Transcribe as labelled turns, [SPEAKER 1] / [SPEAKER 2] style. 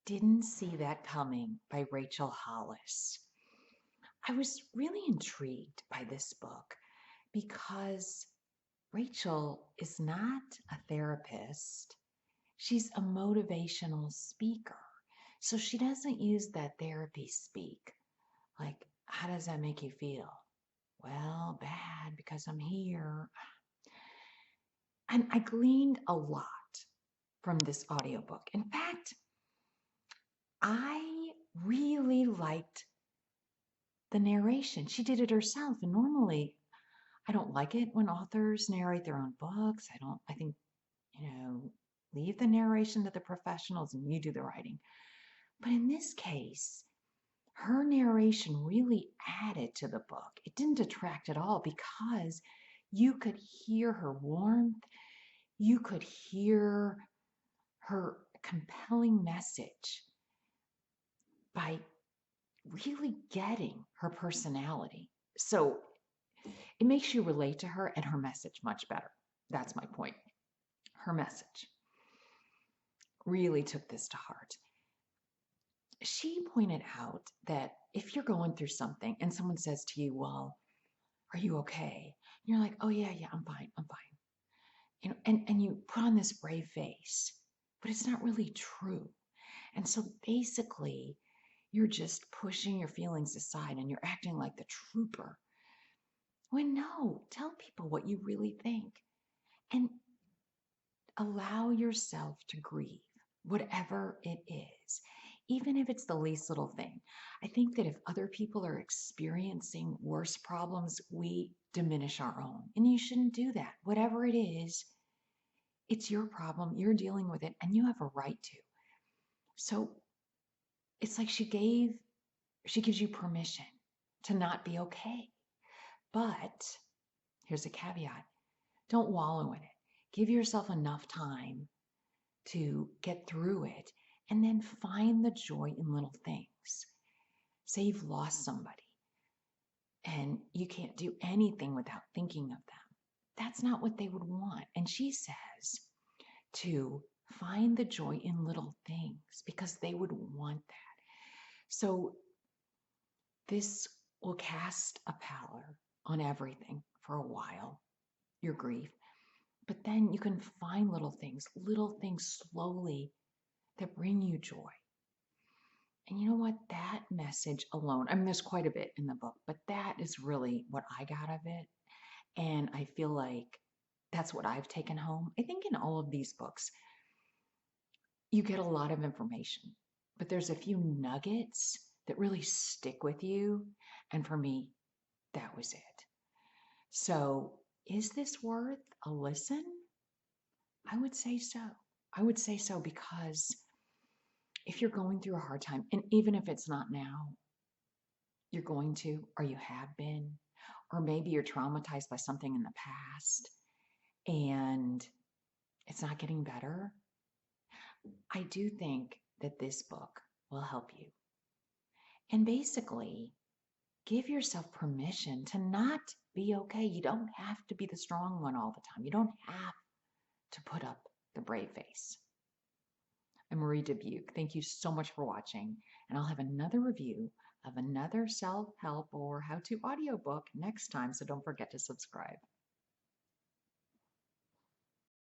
[SPEAKER 1] Didn't See That Coming by Rachel Hollis. I was really intrigued by this book because Rachel is not a therapist. She's a motivational speaker. So she doesn't use that therapy speak. Like, how does that make you feel? Well, bad because I'm here. And I gleaned a lot from this audiobook. In fact, I really liked the narration. She did it herself. And normally I don't like it when authors narrate their own books. I think, you know, leave the narration to the professionals and you do the writing. But in this case, her narration really added to the book. It didn't detract at all because you could hear her warmth. You could hear her compelling message by really getting her personality. So it makes you relate to her and her message much better. That's my point. Her message really took this to heart. She pointed out that if you're going through something and someone says to you, well, are you okay? And you're like, oh yeah, I'm fine. You know, and you put on this brave face, but it's not really true. And so basically, you're just pushing your feelings aside and you're acting like the trooper. When no, tell people what you really think and allow yourself to grieve, whatever it is, even if it's the least little thing. I think that if other people are experiencing worse problems, we diminish our own. And you shouldn't do that. Whatever it is, it's your problem. You're dealing with it and you have a right to. So it's like she gives you permission to not be okay. But here's a caveat. Don't wallow in it. Give yourself enough time to get through it and then find the joy in little things. Say you've lost somebody and you can't do anything without thinking of them. That's not what they would want. And she says to find the joy in little things because they would want that. So this will cast a pallor on everything for a while, your grief. But then you can find little things slowly that bring you joy. And you know what? That message alone, I mean, there's quite a bit in the book, but that is really what I got of it. And I feel like that's what I've taken home. I think in all of these books, you get a lot of information, but there's a few nuggets that really stick with you. And for me, that was it. So is this worth a listen? I would say so. I would say so because if you're going through a hard time, and even if it's not now, you're going to, or you have been, or maybe you're traumatized by something in the past and it's not getting better, I do think that this book will help you. And basically, give yourself permission to not be okay. You don't have to be the strong one all the time. You don't have to put up the brave face. I'm Marie Dubuque. Thank you so much for watching, and I'll have another review of another self-help or how-to audiobook next time, so don't forget to subscribe.